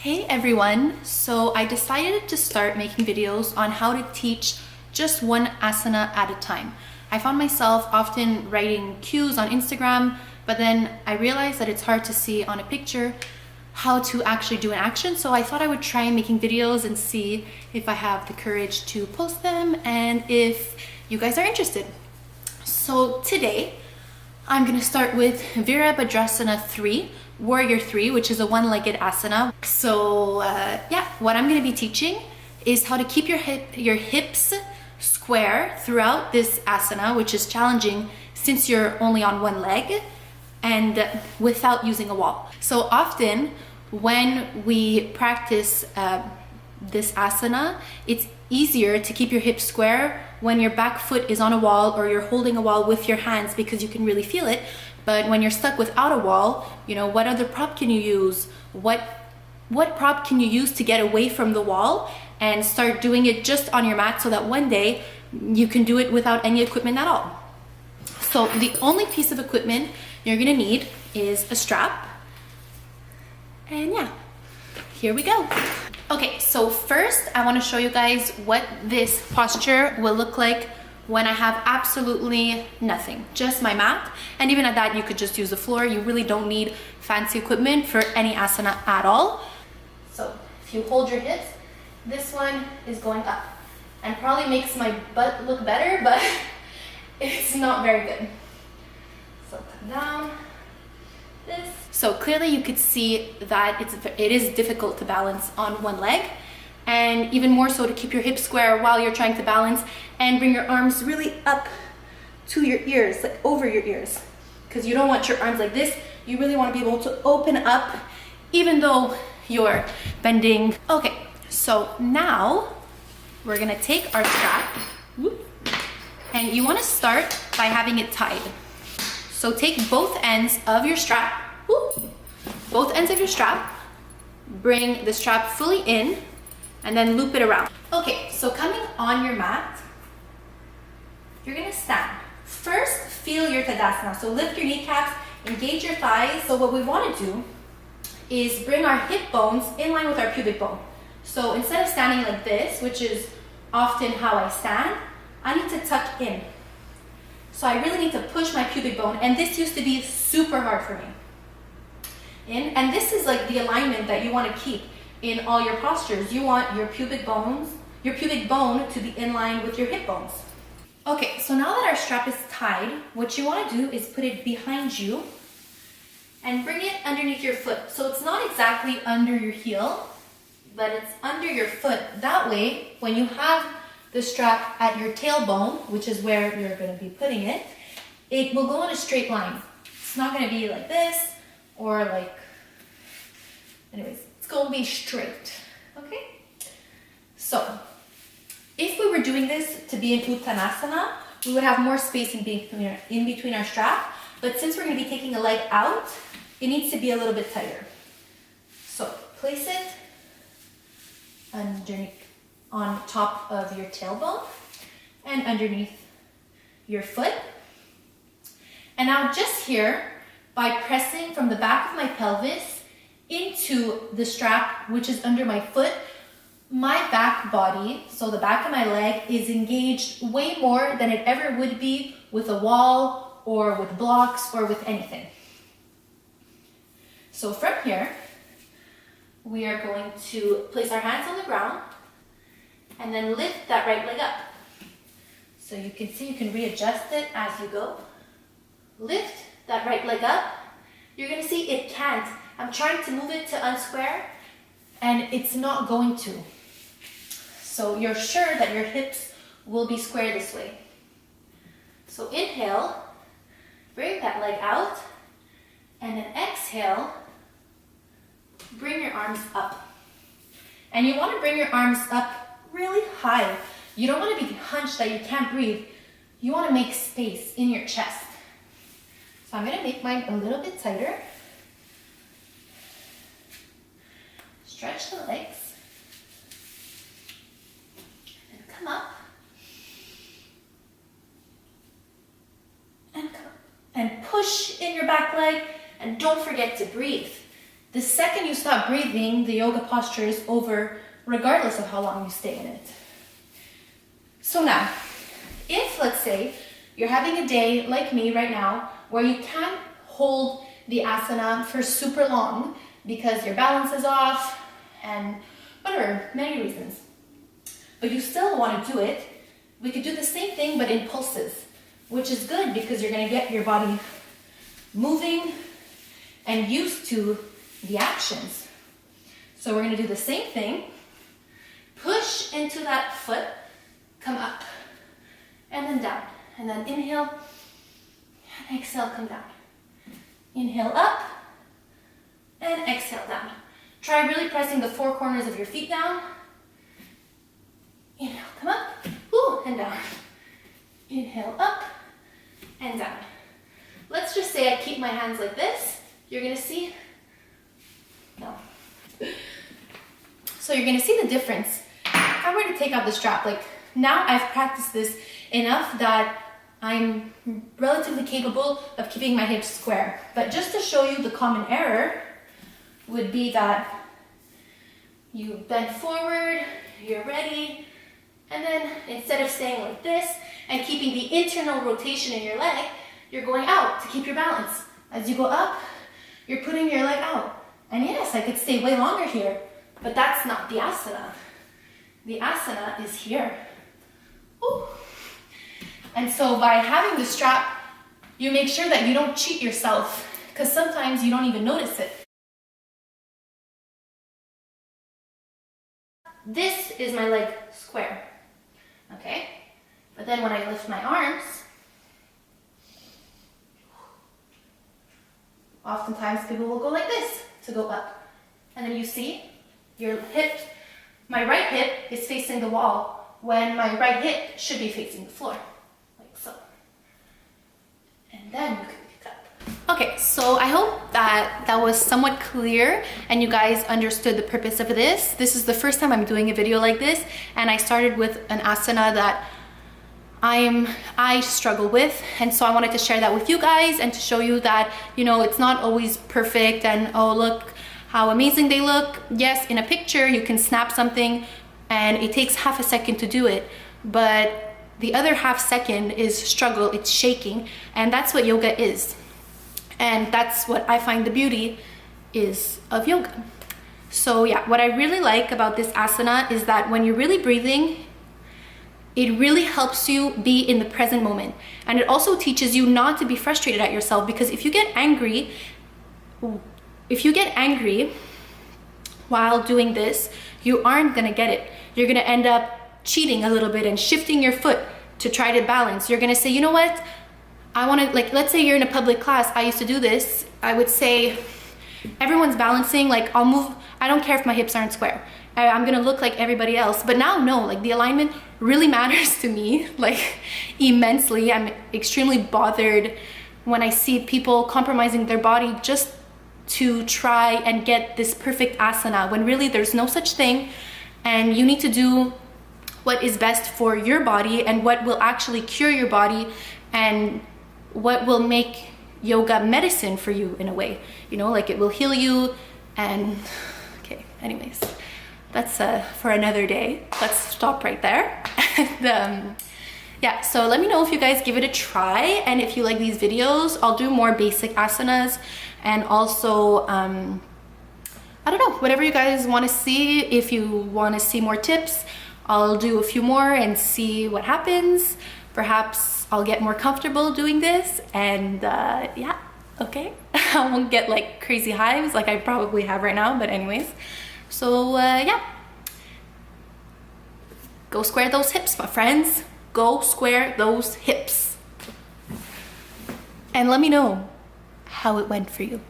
Hey everyone! So I decided to start making videos on how to teach just one asana at a time. I found myself often writing cues on Instagram, but then I realized that it's hard to see on a picture how to actually do an action. So I thought I would try making videos and see if I have the courage to post them and if you guys are interested. So today I'm gonna start with Virabhadrasana 3, Warrior 3, which is a one-legged asana. So yeah, what I'm gonna be teaching is how to keep your hips square throughout this asana, which is challenging since you're only on one leg and without using a wall. So often when we practice this asana, it's easier to keep your hips square when your back foot is on a wall or you're holding a wall with your hands because you can really feel it. But when you're stuck without a wall, you know, what other prop can you use? What prop can you use to get away from the wall and start doing it just on your mat so that one day you can do it without any equipment at all? So the only piece of equipment you're gonna need is a strap. And yeah, here we go. Okay, so first I want to show you guys what this posture will look like when I have absolutely nothing, just my mat. And even at that, you could just use the floor. You really don't need fancy equipment for any asana at all. So if you hold your hips, this one is going up and probably makes my butt look better, but it's not very good. So come down, this. So clearly you could see that it is difficult to balance on one leg, and even more so to keep your hips square while you're trying to balance and bring your arms really up to your ears, like over your ears, because you don't want your arms like this. You really want to be able to open up even though you're bending. Okay, so now we're gonna take our strap, and you want to start by having it tied. So take both ends of your strap, bring the strap fully in, and then loop it around. Okay, so coming on your mat, you're gonna stand. First, feel your Tadasana. So lift your kneecaps, engage your thighs. So what we wanna do is bring our hip bones in line with our pubic bone. So instead of standing like this, which is often how I stand, I need to tuck in. So I really need to push my pubic bone, and this used to be super hard for me. And this is like the alignment that you want to keep in all your postures. You want your pubic bone to be in line with your hip bones. Okay, so now that our strap is tied, what you want to do is put it behind you and bring it underneath your foot. So it's not exactly under your heel, but it's under your foot. That way, when you have the strap at your tailbone, which is where you're going to be putting it, it will go in a straight line. It's not going to be like this or like, anyways, it's going to be straight, okay? So, if we were doing this to be in Uttanasana, we would have more space in between our strap, but since we're going to be taking a leg out, it needs to be a little bit tighter. So, place it underneath, on top of your tailbone and underneath your foot. And now just here, by pressing from the back of my pelvis into the strap, which is under my foot, my back body, so the back of my leg, is engaged way more than it ever would be with a wall or with blocks or with anything. So from here, we are going to place our hands on the ground and then lift that right leg up. So you can see you can readjust it as you go. Lift that right leg up. You're gonna see it can't. I'm trying to move it to unsquare and it's not going to. So you're sure that your hips will be square this way. So inhale, bring that leg out, and then exhale, bring your arms up. And you wanna bring your arms up really high. You don't want to be hunched that you can't breathe. You want to make space in your chest. So I'm going to make mine a little bit tighter. Stretch the legs. And come up. And come. And push in your back leg. And don't forget to breathe. The second you stop breathing, the yoga posture is over regardless of how long you stay in it. So now, if let's say you're having a day like me right now where you can't hold the asana for super long because your balance is off and whatever, many reasons, but you still want to do it, we could do the same thing but in pulses, which is good because you're going to get your body moving and used to the actions. So we're going to do the same thing. Push into that foot, come up, and then down. And then inhale, and exhale, come down. Inhale up, and exhale down. Try really pressing the four corners of your feet down. Inhale, come up, ooh, and down. Inhale up, and down. Let's just say I keep my hands like this. You're gonna see, no. So you're gonna see the difference. If I were to take out the strap, like now I've practiced this enough that I'm relatively capable of keeping my hips square. But just to show you the common error would be that you bend forward, you're ready, and then instead of staying like this and keeping the internal rotation in your leg, you're going out to keep your balance. As you go up, you're putting your leg out. And yes, I could stay way longer here, but that's not the asana. The asana is here. Ooh. And so by having the strap, you make sure that you don't cheat yourself, because sometimes you don't even notice it. This is my leg square, okay? But then when I lift my arms, oftentimes people will go like this to go up. And then you see your hip, my right hip is facing the wall when my right hip should be facing the floor, like so. And then you can pick up. Okay, so I hope that that was somewhat clear and you guys understood the purpose of this. This is the first time I'm doing a video like this, and I started with an asana that I struggle with, and so I wanted to share that with you guys and to show you that, you know, it's not always perfect and oh look how amazing they look. Yes, in a picture you can snap something and it takes half a second to do it, but the other half second is struggle, it's shaking, and that's what yoga is. And that's what I find the beauty is of yoga. So yeah, what I really like about this asana is that when you're really breathing, it really helps you be in the present moment. And it also teaches you not to be frustrated at yourself, because if you get angry while doing this, you aren't gonna get it. You're gonna end up cheating a little bit and shifting your foot to try to balance. You're gonna say, you know what? I wanna, like, let's say you're in a public class. I used to do this. I would say, everyone's balancing, like I'll move, I don't care if my hips aren't square. I'm gonna look like everybody else. But now, no, like the alignment really matters to me, like immensely. I'm extremely bothered when I see people compromising their body just to try and get this perfect asana, when really there's no such thing, and you need to do what is best for your body and what will actually cure your body and what will make yoga medicine for you in a way, you know, like it will heal you. And okay, anyways, that's for another day. Let's stop right there. And yeah, so let me know if you guys give it a try, and if you like these videos, I'll do more basic asanas, and also I don't know, whatever you guys want to see. If you want to see more tips, I'll do a few more and see what happens. Perhaps I'll get more comfortable doing this, and yeah, okay. I won't get like crazy hives like I probably have right now, but anyways. So yeah, go square those hips, my friends. Go square those hips. And let me know how it went for you.